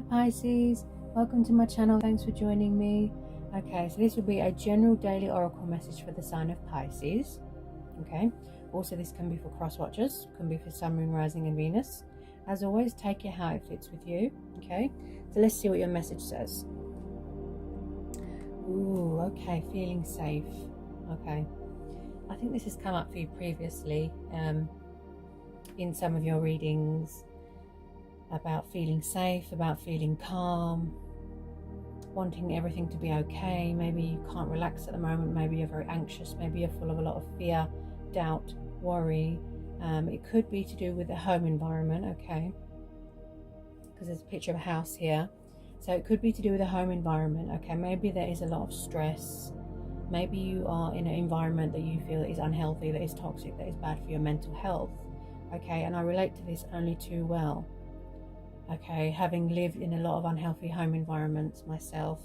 Pisces, welcome to my channel. Thanks for joining me. Okay, so this will be a general daily oracle message for the sign of Pisces. Okay, also this can be for cross watchers, can be for Sun, Moon, Rising and Venus. As always, take it how it fits with you. Okay, so let's see what your message says. Ooh, okay, feeling safe. Okay, I think this has come up for you previously in some of your readings, about feeling safe, about feeling calm, wanting everything to be okay. Maybe you can't relax at the moment, maybe you're very anxious, maybe you're full of a lot of fear, doubt, worry. It could be to do with the home environment, okay, because there's a picture of a house here. So it could be to do with the home environment, okay. Maybe there is a lot of stress, maybe you are in an environment that you feel is unhealthy, that is toxic, that is bad for your mental health, okay. And I relate to this only too well. Okay, having lived in a lot of unhealthy home environments myself,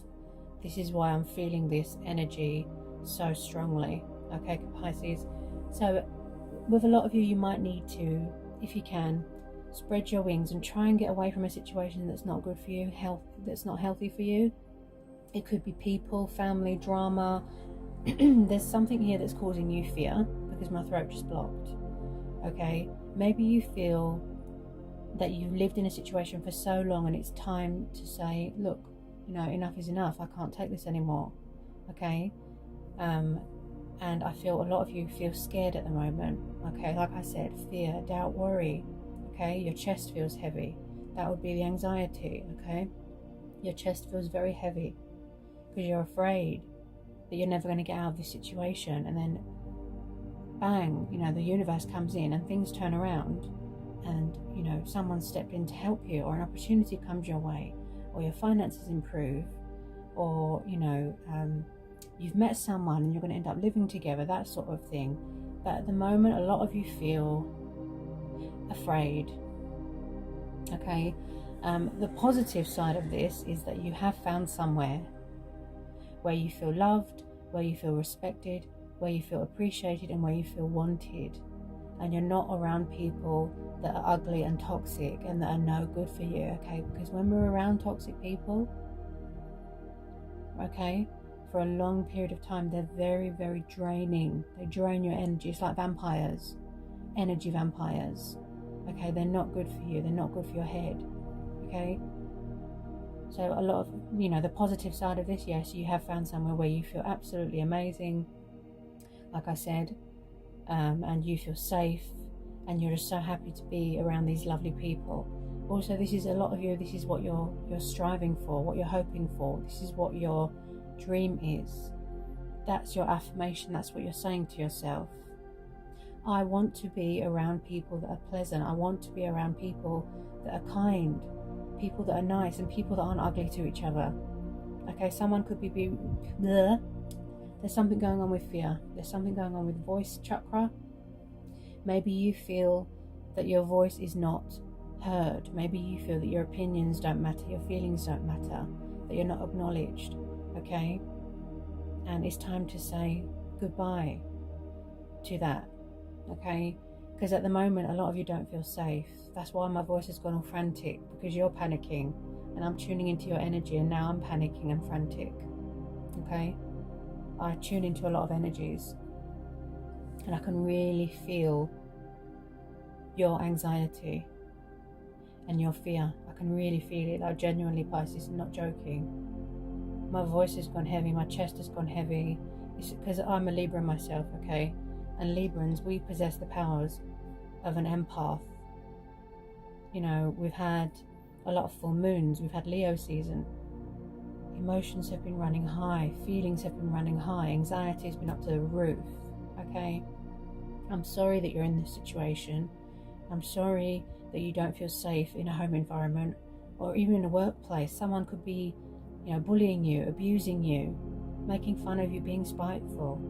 this is why I'm feeling this energy so strongly. Okay, Pisces. So with a lot of you, you might need to, if you can, spread your wings and try and get away from a situation that's not good for you, that's not healthy for you. It could be people, family, drama. There's something here that's causing you fear, because my throat just blocked. Okay, maybe you feel that you've lived in a situation for so long and it's time to say, look, you know, enough is enough, I can't take this anymore. Okay, and I feel a lot of you feel scared at the moment. Okay, like I said, fear, doubt, worry. Okay, your chest feels heavy, that would be the anxiety. Okay, your chest feels very heavy because you're afraid that you're never going to get out of this situation, and then bang, you know, the universe comes in and things turn around, and you know, someone stepped in to help you, or an opportunity comes your way, or your finances improve, or you know, you've met someone and you're going to end up living together, that sort of thing. But at the moment, a lot of you feel afraid. Okay, the positive side of this is that you have found somewhere where you feel loved, where you feel respected, where you feel appreciated, and where you feel wanted, and you're not around people that are ugly and toxic and that are no good for you. Okay, because when we're around toxic people, okay, for a long period of time, they're very, very draining. They drain your energy. It's like vampires, energy vampires. Okay, they're not good for you, they're not good for your head. Okay, so a lot of, you know, the positive side of this, yes, you have found somewhere where you feel absolutely amazing, like I said, and you feel safe, and you're just so happy to be around these lovely people. Also, this is a lot of you, this is what you're striving for, what you're hoping for, this is what your dream is. That's your affirmation, that's what you're saying to yourself. I want to be around people that are pleasant, I want to be around people that are kind, people that are nice, and people that aren't ugly to each other. Okay, someone could be there's something going on with fear, there's something going on with voice chakra. Maybe you feel that your voice is not heard. Maybe you feel that your opinions don't matter, your feelings don't matter, that you're not acknowledged. Okay, and it's time to say goodbye to that. Okay, because at the moment a lot of you don't feel safe. That's why my voice has gone all frantic, because you're panicking and I'm tuning into your energy, and now I'm panicking and frantic. Okay, I tune into a lot of energies and I can really feel your anxiety and your fear. I can really feel it, like genuinely, Pisces, I'm not joking. My voice has gone heavy, my chest has gone heavy. It's because I'm a Libra myself, okay? And Librans, we possess the powers of an empath. You know, we've had a lot of full moons, we've had Leo season. Emotions have been running high, feelings have been running high, anxiety has been up to the roof. Okay, I'm sorry that you're in this situation. I'm sorry that you don't feel safe in a home environment, or even in a workplace. Someone could be, you know, bullying you, abusing you, making fun of you, being spiteful.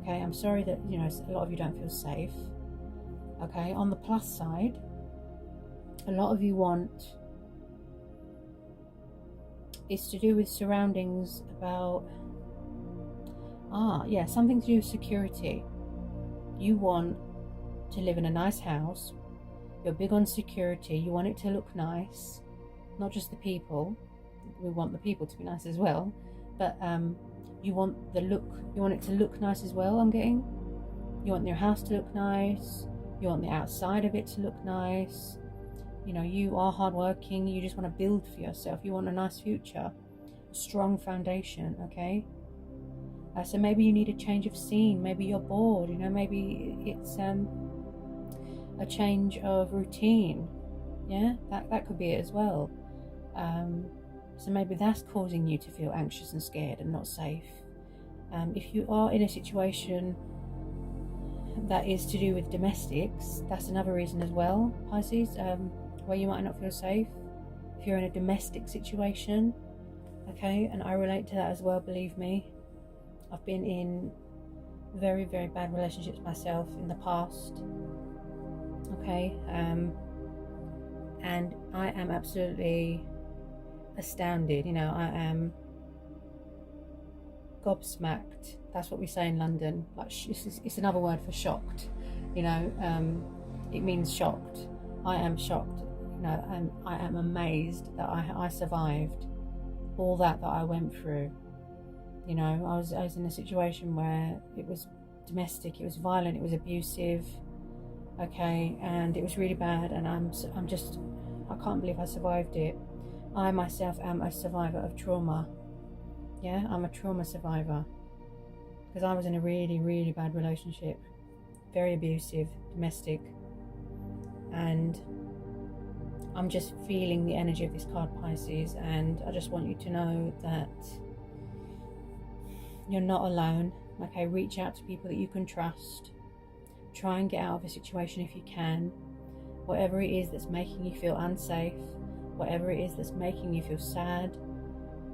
Okay, I'm sorry that, you know, a lot of you don't feel safe. Okay, on the plus side, a lot of you want, it's to do with surroundings, about something to do with security. You want to live in a nice house, you're big on security, you want it to look nice, not just the people. We want the people to be nice as well, but you want it to look nice as well. I'm getting, you want your house to look nice, you want the outside of it to look nice. You know, you are hardworking, you just want to build for yourself, you want a nice future, a strong foundation, okay? So maybe you need a change of scene, maybe you're bored, you know, maybe it's a change of routine, yeah, that could be it as well. So maybe that's causing you to feel anxious and scared and not safe. If you are in a situation that is to do with domestics, that's another reason as well, Pisces, where you might not feel safe. If you're in a domestic situation, okay, and I relate to that as well, believe me. I've been in very, very bad relationships myself in the past, okay, and I am absolutely astounded, you know, I am gobsmacked. That's what we say in London, like it's another word for shocked, you know, it means shocked. I am shocked, you know, and I am amazed that I survived all that I went through. You know, I was in a situation where it was domestic, it was violent, it was abusive, okay, and it was really bad, and I can't believe I survived it. I myself am a survivor of trauma. Yeah, I'm a trauma survivor, because I was in a really, really bad relationship, very abusive, domestic, and I'm just feeling the energy of this card, Pisces, and I just want you to know that you're not alone, okay? Reach out to people that you can trust. Try and get out of a situation if you can. Whatever it is that's making you feel unsafe, whatever it is that's making you feel sad,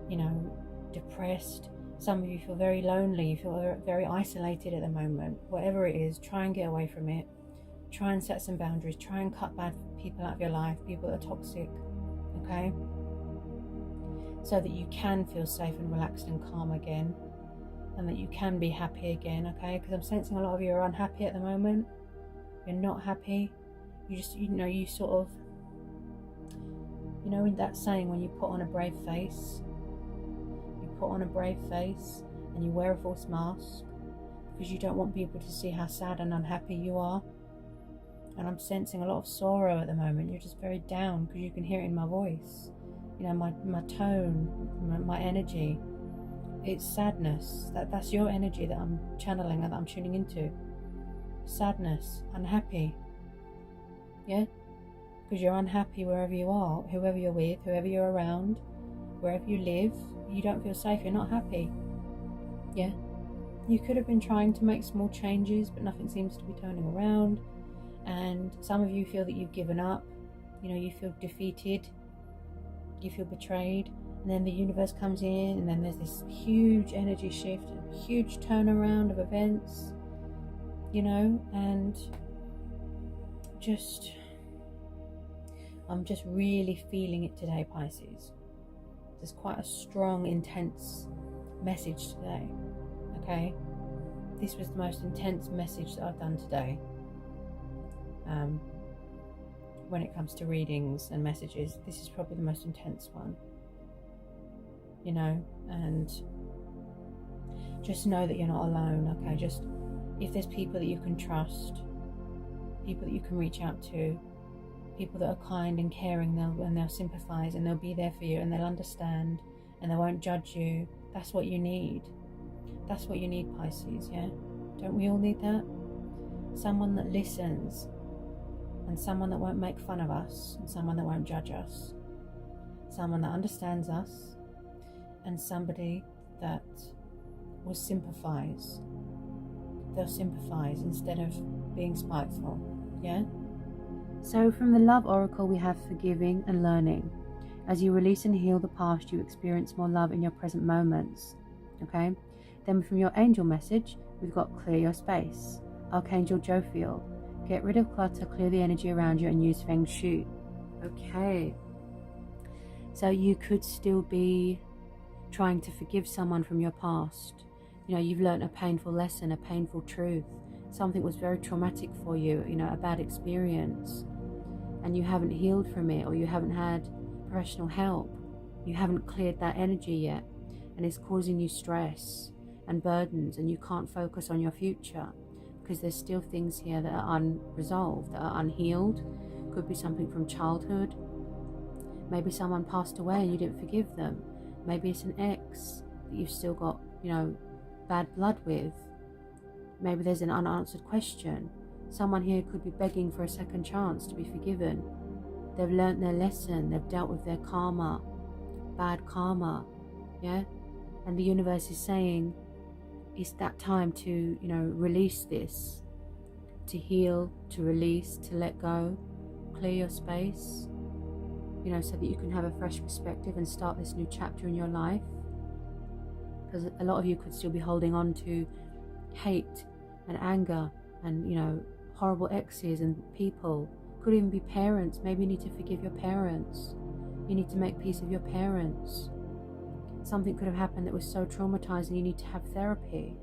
you know, depressed. Some of you feel very lonely, you feel very isolated at the moment. Whatever it is, try and get away from it. Try and set some boundaries. Try and cut bad people out of your life, people that are toxic, okay? So that you can feel safe and relaxed and calm again, and that you can be happy again, okay? Because I'm sensing a lot of you are unhappy at the moment. You're not happy. You just, you know, you sort of, you know, in that saying, when you put on a brave face, and you wear a false mask because you don't want people to see how sad and unhappy you are. And I'm sensing a lot of sorrow at the moment. You're just very down, because you can hear it in my voice, you know, my tone, my energy. It's sadness. That's your energy that I'm channeling and that I'm tuning into. Sadness, unhappy, yeah, because you're unhappy wherever you are, whoever you're with, whoever you're around, wherever you live. You don't feel safe, you're not happy, yeah. You could have been trying to make small changes, but nothing seems to be turning around, and some of you feel that you've given up, you know, you feel defeated, you feel betrayed, and then the universe comes in, and then there's this huge energy shift, a huge turnaround of events, you know, and I'm just really feeling it today, Pisces. There's quite a strong, intense message today, okay? This was the most intense message that I've done today. When it comes to readings and messages, this is probably the most intense one, you know, and just know that you're not alone, okay? Just, if there's people that you can trust, people that you can reach out to, people that are kind and caring, they'll sympathize, and they'll be there for you, and they'll understand, and they won't judge you. That's what you need. That's what you need, Pisces, yeah? Don't we all need that? Someone that listens, and someone that won't make fun of us, and someone that won't judge us, someone that understands us, and somebody that will sympathize. They'll sympathize instead of being spiteful, yeah? So from the Love Oracle, we have forgiving and learning. As you release and heal the past, you experience more love in your present moments, okay? Then from your angel message, we've got clear your space. Archangel Jophiel, get rid of clutter, clear the energy around you, and use Feng Shui. Okay. So you could still be trying to forgive someone from your past. You know, you've learned a painful lesson, a painful truth. Something was very traumatic for you, you know, a bad experience, and you haven't healed from it, or you haven't had professional help. You haven't cleared that energy yet, and it's causing you stress and burdens, and you can't focus on your future because there's still things here that are unresolved, that are unhealed. Could be something from childhood. Maybe someone passed away and you didn't forgive them. Maybe it's an ex that you've still got, bad blood with. Maybe there's an unanswered question. Someone here could be begging for a second chance to be forgiven. They've learnt their lesson. They've dealt with their karma, bad karma, yeah? And the universe is saying it's that time to, release this, to heal, to release, to let go, clear your space, so that you can have a fresh perspective and start this new chapter in your life. Because a lot of you could still be holding on to hate and anger and, horrible exes and people. Could even be parents. Maybe you need to forgive your parents. You need to make peace with your parents. Something could have happened that was so traumatizing you need to have therapy,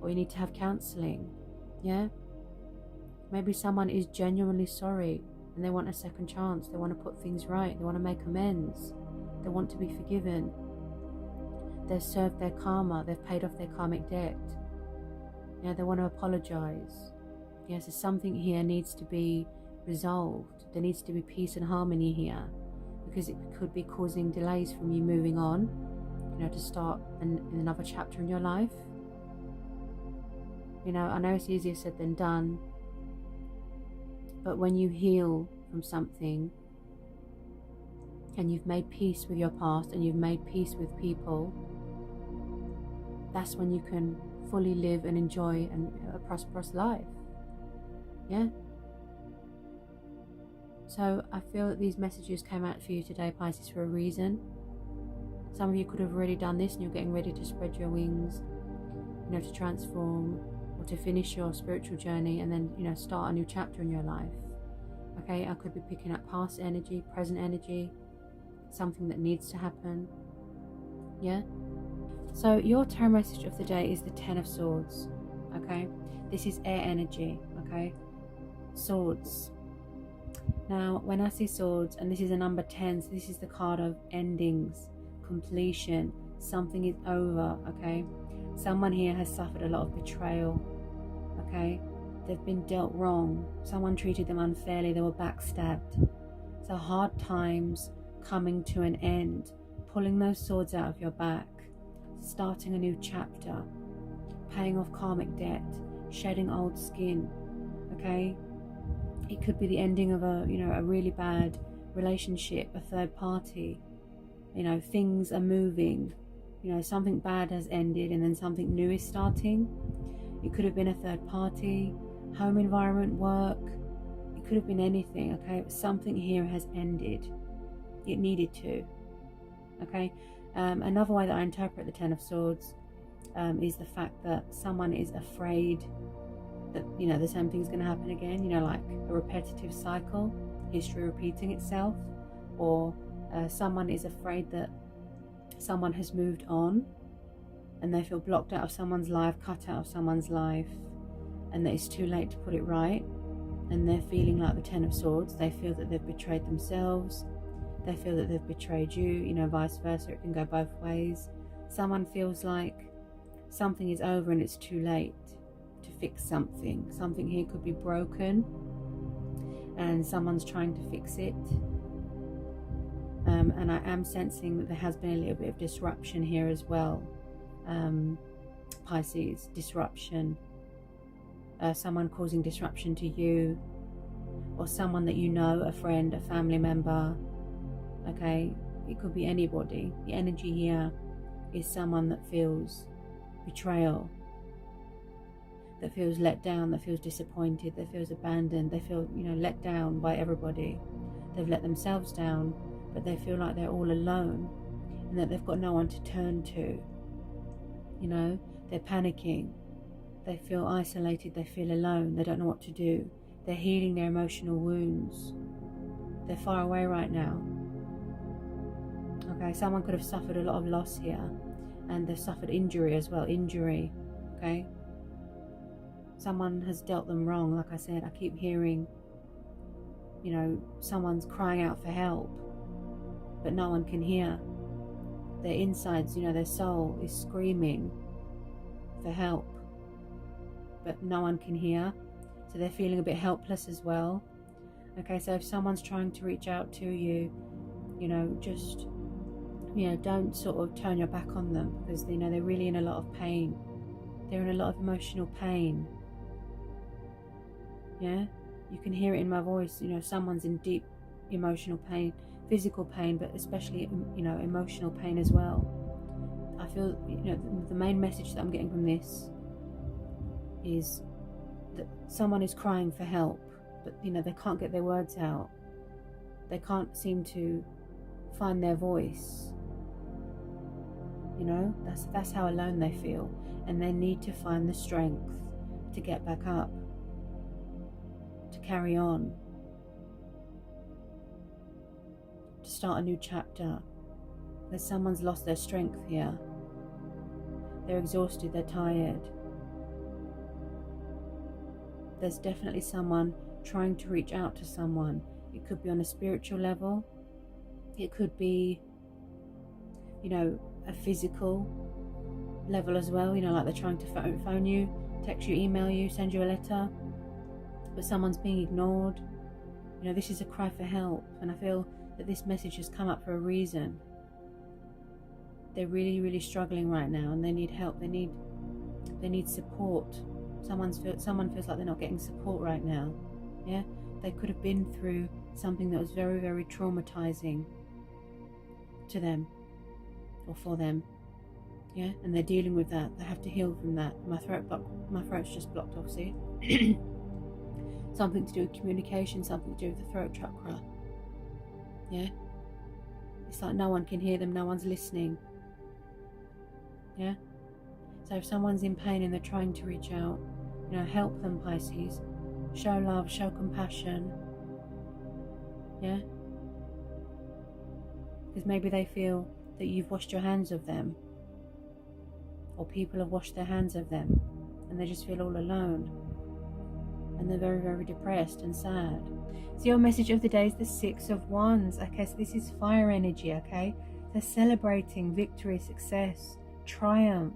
or you need to have counseling, yeah? Maybe someone is genuinely sorry and they want a second chance. They want to put things right. They want to make amends. They want to be forgiven. They've served their karma. They've paid off their karmic debt. Yeah, they want to apologize. Yeah, so something here needs to be resolved. There needs to be peace and harmony here, because it could be causing delays from you moving on, to start another chapter in your life. I know it's easier said than done, but when you heal from something and you've made peace with your past and you've made peace with people, that's when you can fully live and enjoy a prosperous life. Yeah? So I feel that these messages came out for you today, Pisces, for a reason. Some of you could have already done this and you're getting ready to spread your wings, to transform or to finish your spiritual journey and then, start a new chapter in your life. Okay, I could be picking up past energy, present energy, something that needs to happen. Yeah? So your tarot message of the day is the Ten of Swords. Okay? This is air energy. Okay? Swords. Now, when I see swords, and this is a number 10, so this is the card of endings, completion, something is over, okay? Someone here has suffered a lot of betrayal, okay? They've been dealt wrong. Someone treated them unfairly. They were backstabbed. So hard times coming to an end, pulling those swords out of your back, starting a new chapter, paying off karmic debt, shedding old skin, okay? It could be the ending of a really bad relationship, a third party. Things are moving. Something bad has ended and then something new is starting. It could have been a third party, home environment, work. It could have been anything, okay? But something here has ended. It needed to, okay? Another way that I interpret the Ten of Swords is the fact that someone is afraid that the same thing's going to happen again, like a repetitive cycle, history repeating itself, or someone is afraid that someone has moved on and they feel blocked out of someone's life, cut out of someone's life, and that it's too late to put it right, and they're feeling like the Ten of Swords. They feel that they've betrayed themselves, they feel that they've betrayed you, vice versa. It can go both ways. Someone feels like something is over and it's too late to fix something. Something here could be broken and someone's trying to fix it. And I am sensing that there has been a little bit of disruption here as well. Pisces, disruption. Someone causing disruption to you, or someone that a friend, a family member. Okay, it could be anybody. The energy here is someone that feels betrayal, that feels let down, that feels disappointed, that feels abandoned. They feel, let down by everybody. They've let themselves down, but they feel like they're all alone and that they've got no one to turn to. They're panicking. They feel isolated. They feel alone. They don't know what to do. They're healing their emotional wounds. They're far away right now. Okay, someone could have suffered a lot of loss here, and they've suffered injury as well. Injury, okay? Someone has dealt them wrong. Like I said, I keep hearing, someone's crying out for help. but no one can hear. Their insides, their soul is screaming for help, but no one can hear. So they're feeling a bit helpless as well. Okay, so if someone's trying to reach out to you, just, don't sort of turn your back on them, because, they're really in a lot of pain. They're in a lot of emotional pain. Yeah, you can hear it in my voice. Someone's in deep emotional pain, physical pain, but especially, emotional pain as well. I feel, the main message that I'm getting from this is that someone is crying for help, but they can't get their words out. They can't seem to find their voice. That's how alone they feel, and they need to find the strength to get back up, to carry on, to start a new chapter. Because someone's lost their strength here. They're exhausted, they're tired. There's definitely someone trying to reach out to someone. It could be on a spiritual level. It could be, a physical level as well. Like they're trying to phone you, text you, email you, send you a letter, but someone's being ignored. This is a cry for help, and I feel that this message has come up for a reason. They're really, really struggling right now, and they need help. They need support. Someone feels like they're not getting support right now. Yeah, they could have been through something that was very, very traumatizing to them or for them. Yeah, and they're dealing with that. They have to heal from that. My throat's just blocked off. See, something to do with communication, something to do with the throat chakra. Yeah, it's like no one can hear them. No one's listening. Yeah. So if someone's in pain and they're trying to reach out, help them, Pisces. Show love, show compassion. Yeah? Because maybe they feel that you've washed your hands of them, or people have washed their hands of them, and they just feel all alone, and they're very, very depressed and sad. So your message of the day is the 6 of Wands. Okay, so this is fire energy. Okay, they're celebrating victory, success, triumph,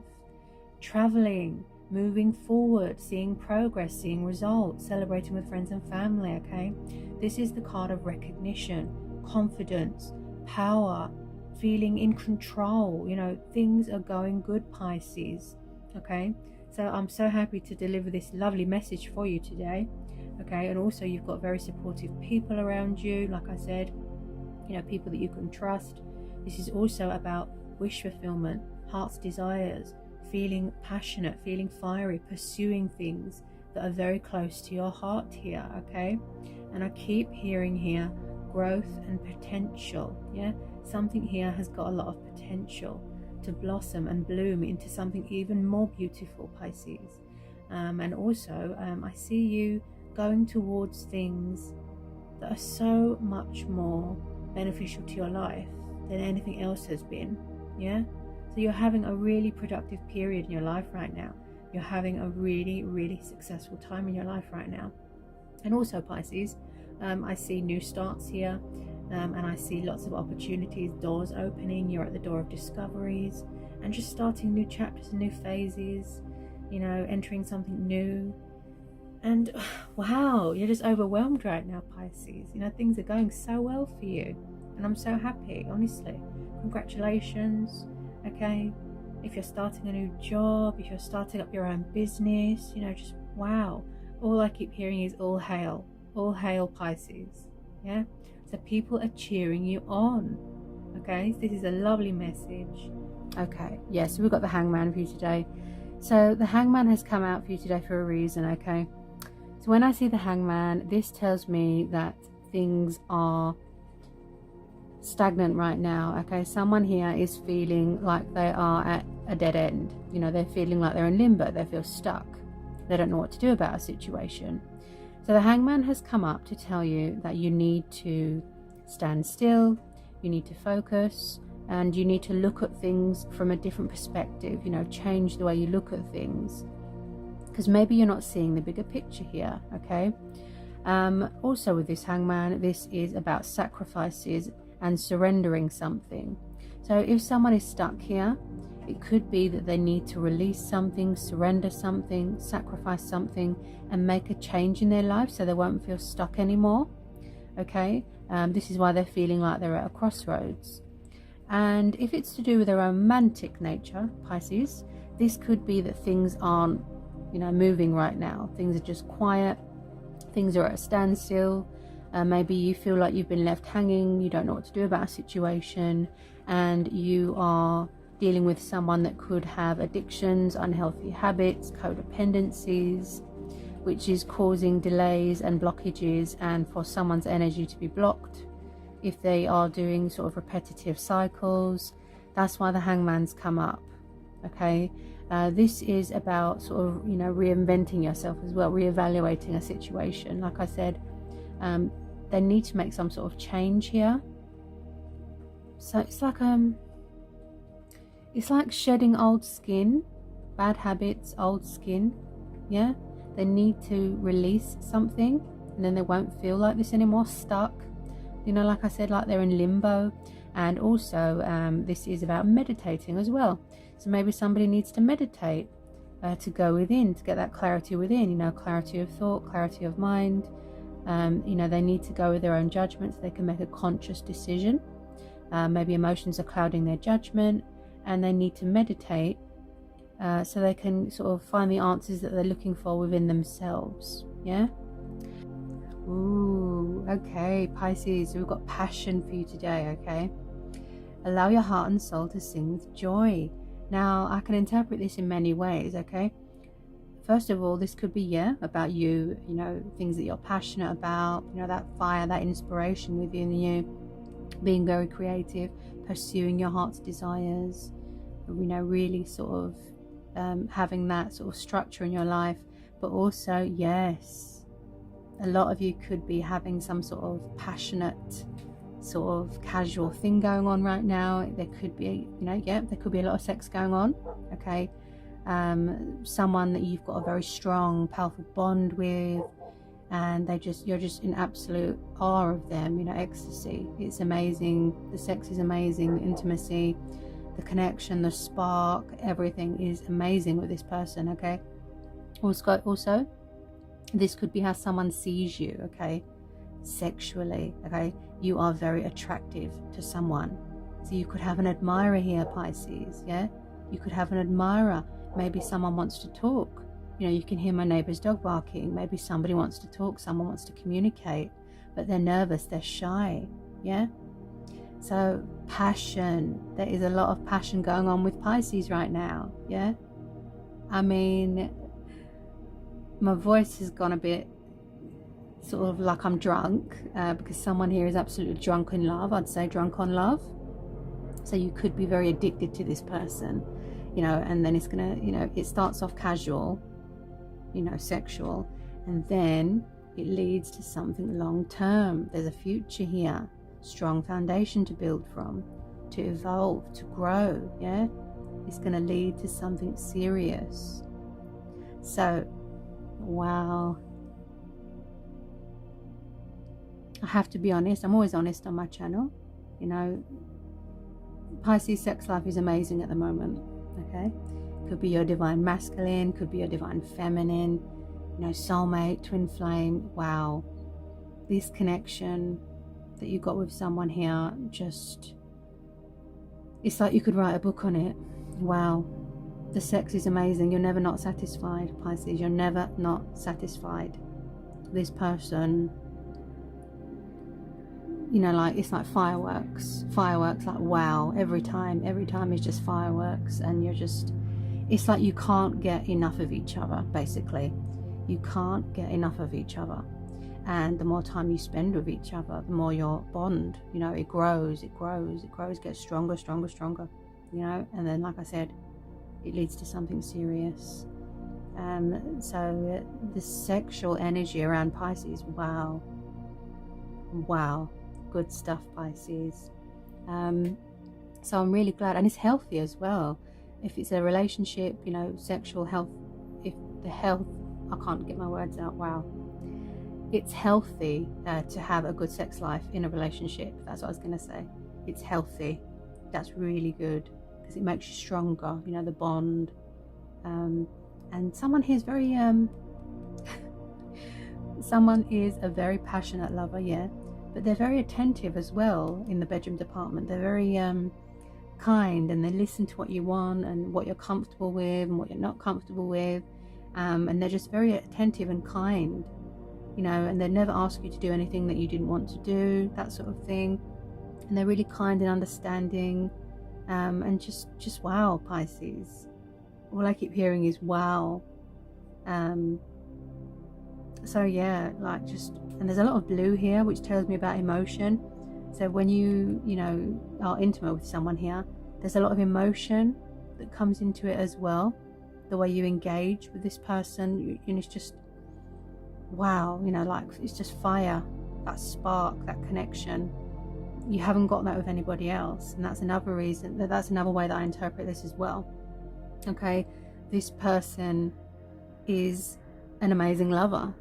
traveling, moving forward, seeing progress, seeing results, celebrating with friends and family. Okay, this is the card of recognition, confidence, power, feeling in control. Things are going good, Pisces. Okay, so I'm so happy to deliver this lovely message for you today. Okay, and also you've got very supportive people around you, like I said, people that you can trust. This is also about wish fulfillment, heart's desires, feeling passionate, feeling fiery, pursuing things that are very close to your heart here. Okay, and I keep hearing here growth and potential. Yeah, something here has got a lot of potential to blossom and bloom into something even more beautiful, Pisces. And also I see you going towards things that are so much more beneficial to your life than anything else has been. Yeah, so you're having a really productive period in your life right now. You're having a really, really successful time in your life right now. And also, Pisces, I see new starts here, and I see lots of opportunities, doors opening. You're at the door of discoveries and just starting new chapters and new phases, entering something new. And wow, you're just overwhelmed right now, Pisces. Things are going so well for you, and I'm so happy, honestly. Congratulations. Okay, if you're starting a new job, if you're starting up your own business, just wow. All I keep hearing is all hail, Pisces. Yeah, so people are cheering you on. Okay, so this is a lovely message. Okay, yes, so we've got the Hangman for you today. So the Hangman has come out for you today for a reason. Okay, so when I see the Hangman, this tells me that things are stagnant right now. Okay, someone here is feeling like they are at a dead end. They're feeling like they're in limbo. They feel stuck. They don't know what to do about a situation. So the Hangman has come up to tell you that you need to stand still, you need to focus, and you need to look at things from a different perspective. Change the way you look at things, because maybe you're not seeing the bigger picture here. Okay, also with this Hangman, this is about sacrifices and surrendering something. So if someone is stuck here, it could be that they need to release something, surrender something, sacrifice something, and make a change in their life so they won't feel stuck anymore. Okay, this is why they're feeling like they're at a crossroads. And if it's to do with their romantic nature, Pisces, this could be that things aren't, moving right now. Things are just quiet. Things are at a standstill. Maybe you feel like you've been left hanging. You don't know what to do about a situation, and you are dealing with someone that could have addictions, unhealthy habits, codependencies, which is causing delays and blockages, and for someone's energy to be blocked if they are doing sort of repetitive cycles. That's why the Hangman's come up. Okay, this is about sort of reinventing yourself as well, reevaluating a situation. Like I said, they need to make some sort of change here. So it's like shedding old skin, bad habits, old skin. Yeah, they need to release something, and then they won't feel like this anymore, stuck. Like I said, like they're in limbo. And also this is about meditating as well. So maybe somebody needs to meditate to go within, to get that clarity within, clarity of thought, clarity of mind. They need to go with their own judgment so they can make a conscious decision. Maybe emotions are clouding their judgment, and they need to meditate so they can sort of find the answers that they're looking for within themselves. Yeah. Ooh, okay, Pisces, we've got passion for you today. Okay, allow your heart and soul to sing with joy. Now, I can interpret this in many ways. Okay, first of all, this could be about you, things that you're passionate about, that fire, that inspiration within you, being very creative, pursuing your heart's desires, really sort of having that sort of structure in your life. But also, yes, a lot of you could be having some sort of passionate, sort of casual thing going on right now. There could be, there could be a lot of sex going on. Okay, someone that you've got a very strong, powerful bond with, and you're just in absolute awe of them. Ecstasy. It's amazing. The sex is amazing. The intimacy, the connection, the spark, everything is amazing with this person. Okay. Also, this could be how someone sees you. Okay, sexually. Okay, you are very attractive to someone. So you could have an admirer here, Pisces. Yeah, you could have an admirer. Maybe someone wants to talk. You can hear my neighbor's dog barking. Maybe somebody wants to talk, someone wants to communicate, but they're nervous, they're shy. Yeah. So passion, there is a lot of passion going on with Pisces right now. Yeah. I mean, my voice has gone a bit sort of like I'm drunk because someone here is absolutely drunk in love. I'd say drunk on love. So you could be very addicted to this person, and then it's gonna, it starts off casual, sexual, and then it leads to something long term. There's a future here, strong foundation to build from, to evolve, to grow. Yeah, it's going to lead to something serious. So, wow, I have to be honest. I'm always honest on my channel. Pisces sex life is amazing at the moment. Okay, could be your divine masculine, could be your divine feminine, soulmate, twin flame. Wow, this connection that you got with someone here, just, it's like you could write a book on it. Wow, the sex is amazing. You're never not satisfied, Pisces. You're never not satisfied. This person, like, it's like fireworks, like wow, every time is just fireworks, and you're just, it's like you can't get enough of each other. Basically, you can't get enough of each other, and the more time you spend with each other, the more your bond, it grows, gets stronger, and then, like I said, it leads to something serious. So the sexual energy around Pisces, wow, good stuff, Pisces. So I'm really glad, and it's healthy as well. If it's a relationship, sexual health, if the health, I can't get my words out, wow. it's healthy to have a good sex life in a relationship. That's what I was going to say. It's healthy. That's really good because it makes you stronger, you know, the bond. And someone here is very someone is a very passionate lover, yeah, but they're very attentive as well in the bedroom department. They're very kind, and they listen to what you want and what you're comfortable with and what you're not comfortable with, and they're just very attentive and kind, you know, and they never ask you to do anything that you didn't want to do, that sort of thing. And they're really kind and understanding, and just wow, Pisces. All I keep hearing is wow. So yeah, like just, and there's a lot of blue here, which tells me about emotion. So when you know, are intimate with someone here, there's a lot of emotion that comes into it as well. The way you engage with this person, it's just wow, you know, like it's just fire, that spark, that connection. You haven't got that with anybody else, and that's another reason, that's another way that I interpret this as well. Okay, this person is an amazing lover,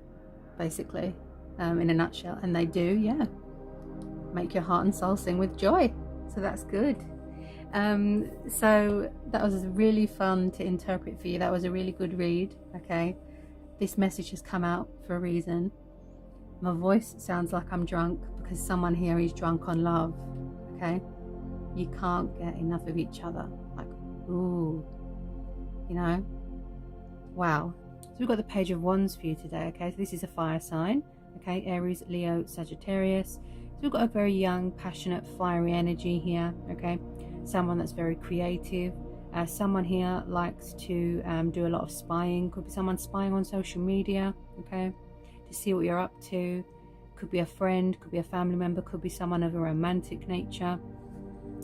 basically, in a nutshell, and they do, yeah, make your heart and soul sing with joy. So that's good. So that was really fun to interpret for you. That was a really good read. Okay, this message has come out for a reason. My voice sounds like I'm drunk because someone here is drunk on love. Okay, you can't get enough of each other. Like, ooh, you know, wow. So we've got the Page of Wands for you today. Okay, so this is a fire sign. Okay, Aries, Leo, Sagittarius. So we've got a very young, passionate, fiery energy here. Okay, someone that's very creative. Someone here likes to do a lot of spying. Could be someone spying on social media. Okay, to see what you're up to. Could be a friend, could be a family member, could be someone of a romantic nature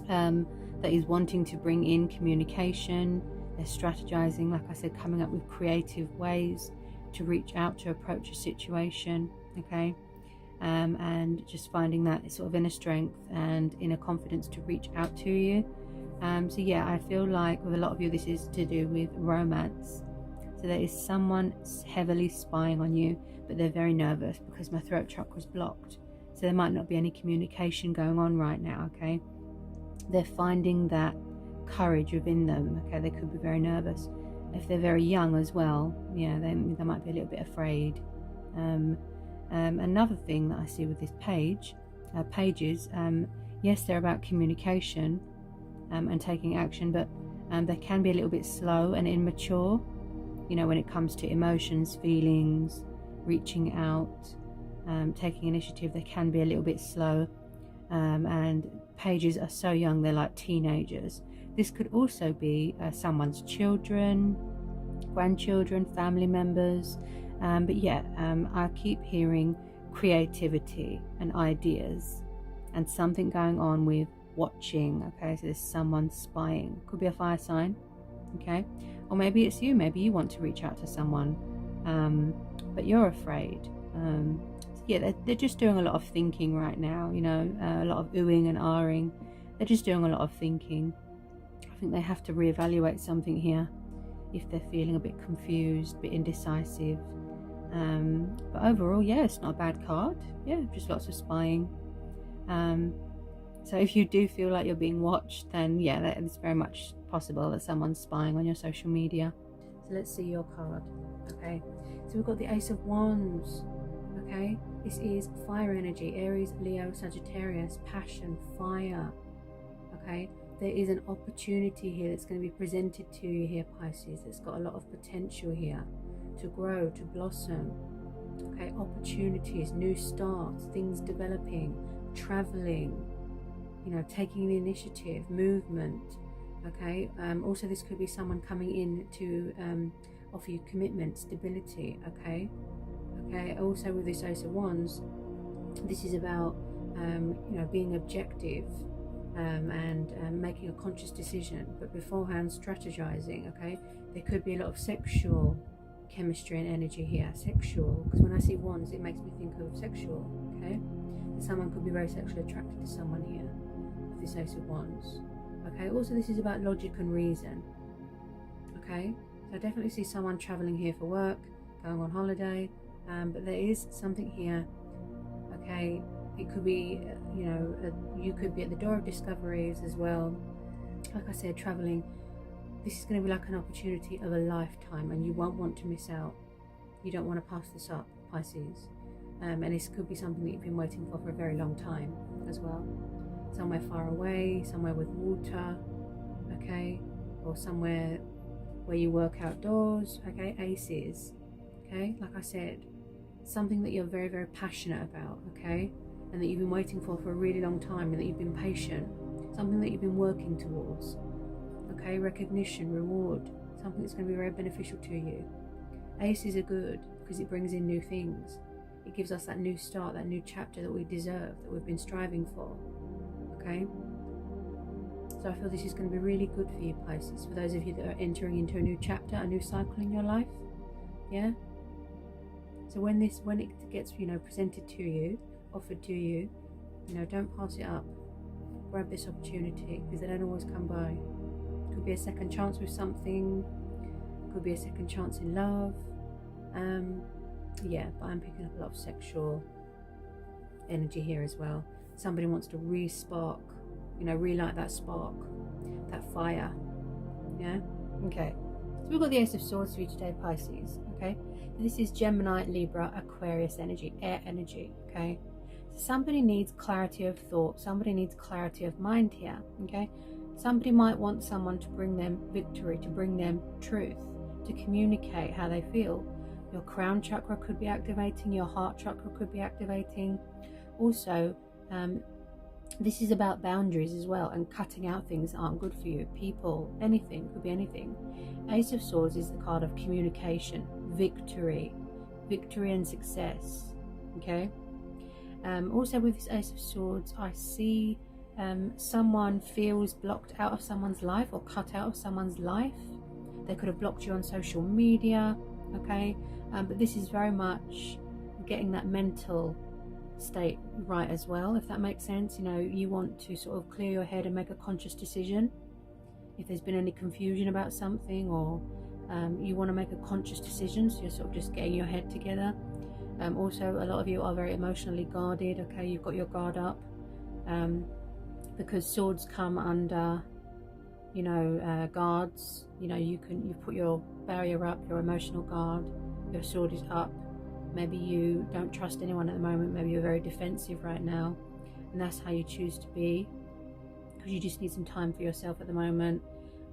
that is wanting to bring in communication. They're strategizing, like I said, coming up with creative ways to reach out, to approach a situation. Okay, and just finding that sort of inner strength and inner confidence to reach out to you. So yeah, I feel like with a lot of you this is to do with romance. So there is someone heavily spying on you, but they're very nervous because my throat chakra is blocked. So there might not be any communication going on right now, okay? They're finding that courage within them, okay? They could be very nervous. If they're very young as well, yeah, they might be a little bit afraid. Another thing that I see with this pages, yes, they're about communication and taking action, but they can be a little bit slow and immature, you know, when it comes to emotions, feelings, reaching out, taking initiative. They can be a little bit slow, and pages are so young, they're like teenagers. This could also be someone's children, grandchildren, family members, but yeah, I keep hearing creativity and ideas and something going on with watching. Okay, so there's someone spying. Could be a fire sign. Okay, or maybe it's you. Maybe you want to reach out to someone, but you're afraid. So yeah, they're just doing a lot of thinking right now, you know, a lot of oohing and ahhing. They're just doing a lot of thinking. I think they have to reevaluate something here if they're feeling a bit confused, a bit indecisive. But overall, yeah, it's not a bad card. Yeah, just lots of spying. So if you do feel like you're being watched, then yeah, it's very much possible that someone's spying on your social media. So let's see your card. Okay, so we've got the Ace of Wands. Okay, this is fire energy, Aries, Leo, Sagittarius, passion, fire. Okay, there is an opportunity here that's going to be presented to you here, Pisces. It's got a lot of potential here to grow, to blossom. Okay, opportunities, new starts, things developing, traveling, you know, taking the initiative, movement. Okay, also this could be someone coming in to offer you commitment, stability. Okay, also with this Ace of Wands, this is about you know, being objective and making a conscious decision, but beforehand strategizing. Okay, there could be a lot of sexual chemistry and energy here, sexual, because when I see wands it makes me think of sexual. Okay, someone could be very sexually attracted to someone here with this Ace of Wands. Okay, also this is about logic and reason. Okay, so I definitely see someone traveling here for work, going on holiday, but there is something here. Okay, it could be, you could be at the door of discoveries as well. Like I said, traveling. This is going to be like an opportunity of a lifetime, and you won't want to miss out. You don't want to pass this up, Pisces. And this could be something that you've been waiting for a very long time as well. Somewhere far away, somewhere with water, okay, or somewhere where you work outdoors, okay. Aces, okay, like I said, something that you're very, very passionate about, okay, and that you've been waiting for a really long time, and that you've been patient, something that you've been working towards, okay. Recognition, reward, something that's going to be very beneficial to you. Aces are good because it brings in new things. It gives us that new start, that new chapter that we deserve, that we've been striving for, okay. So I feel this is going to be really good for you, Pisces, for those of you that are entering into a new chapter, a new cycle in your life, yeah. So when it gets, presented to you, offered to you, don't pass it up. Grab this opportunity, because they don't always come by. Could be a second chance with something, could be a second chance in love, yeah, but I'm picking up a lot of sexual energy here as well. Somebody wants to re-spark, relight that spark, that fire, yeah. Okay, so we've got the Ace of Swords for you today, Pisces, okay. This is Gemini, Libra, Aquarius energy, air energy, okay. Somebody needs clarity of thought, somebody needs clarity of mind here, okay. Somebody might want someone to bring them victory, to bring them truth, to communicate how they feel. Your crown chakra could be activating, your heart chakra could be activating. Also, this is about boundaries as well, and cutting out things that aren't good for you. People, anything, could be anything. Ace of Swords is the card of communication, victory and success, okay. Also with this Ace of Swords, I see someone feels blocked out of someone's life, or cut out of someone's life. They could have blocked you on social media, okay. But this is very much getting that mental state right as well, if that makes sense. You want to sort of clear your head and make a conscious decision if there's been any confusion about something, or you want to make a conscious decision, so you're sort of just getting your head together. Also, a lot of you are very emotionally guarded, okay. You've got your guard up, because swords come under guards. You've put your barrier up, your emotional guard, your sword is up. Maybe you don't trust anyone at the moment, maybe you're very defensive right now, and that's how you choose to be, because you just need some time for yourself at the moment.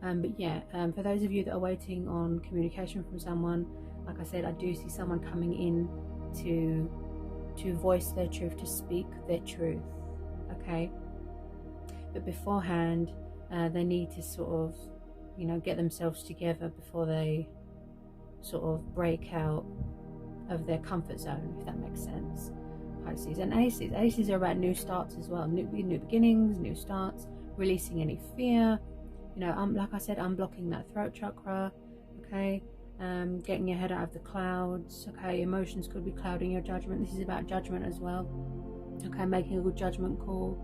But yeah, for those of you that are waiting on communication from someone, like I said, I do see someone coming in to voice their truth, to speak their truth, okay. But beforehand, they need to sort of get themselves together before they sort of break out of their comfort zone, if that makes sense, Pisces. And aces are about new starts as well, new beginnings, new starts, releasing any fear, like I said, unblocking that throat chakra, okay. Getting your head out of the clouds, okay. Emotions could be clouding your judgment. This is about judgment as well, okay. Making a good judgment call,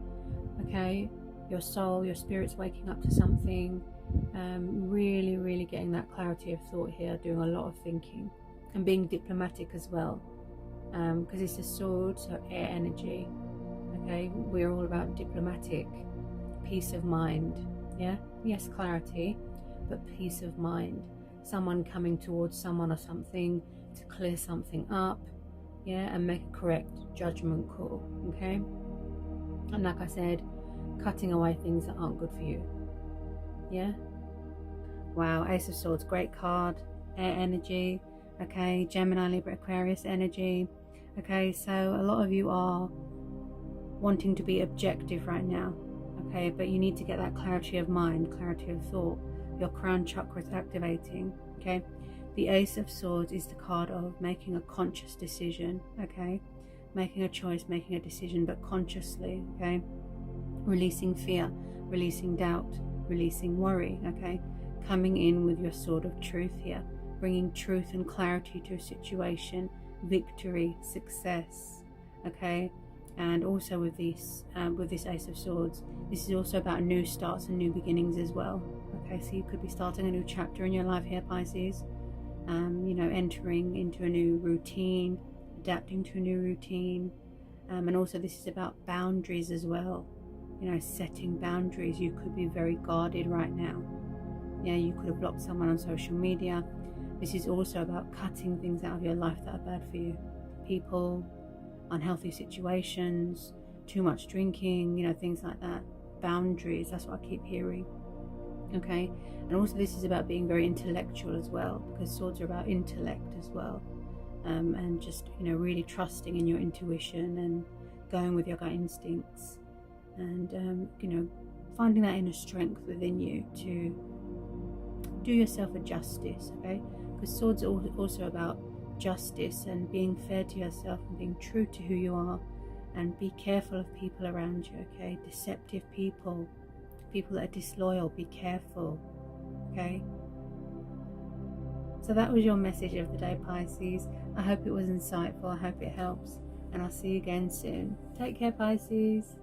okay. Your soul, your spirit's waking up to something. Really getting that clarity of thought here, doing a lot of thinking, and being diplomatic as well, because it's a sword, so air energy, okay. We're all about diplomatic, peace of mind, yeah. Yes, clarity, but peace of mind. Someone coming towards someone or something to clear something up, yeah, and make a correct judgment call, okay. And like I said, cutting away things that aren't good for you, yeah. Wow, Ace of Swords, great card, air energy, okay. Gemini, Libra, Aquarius energy, okay. So a lot of you are wanting to be objective right now, okay, but you need to get that clarity of mind, clarity of thought. Your crown chakra is activating, okay. The Ace of Swords is the card of making a conscious decision, okay. Making a choice, making a decision, but consciously, okay. Releasing fear, releasing doubt, releasing worry, okay. Coming in with your sword of truth here, bringing truth and clarity to a situation, victory, success, okay. And also with this Ace of Swords, this is also about new starts and new beginnings as well, okay. So you could be starting a new chapter in your life here, Pisces, entering into a new routine, adapting to a new routine. And also this is about boundaries as well. You know, setting boundaries. You could be very guarded right now. Yeah, you could have blocked someone on social media. This is also about cutting things out of your life that are bad for you. People, unhealthy situations, too much drinking, you know, things like that. Boundaries, that's what I keep hearing. Okay, and also this is about being very intellectual as well, because swords are about intellect as well. And just, you know, really trusting in your intuition and going with your gut instincts, and you know, finding that inner strength within you to do yourself a justice. Okay, because swords are also about justice and being fair to yourself and being true to who you are, and be careful of people around you. Okay, deceptive people, people that are disloyal, be careful. Okay, so that was your message of the day, Pisces. I hope it was insightful. I hope it helps, and I'll see you again soon. Take care, Pisces.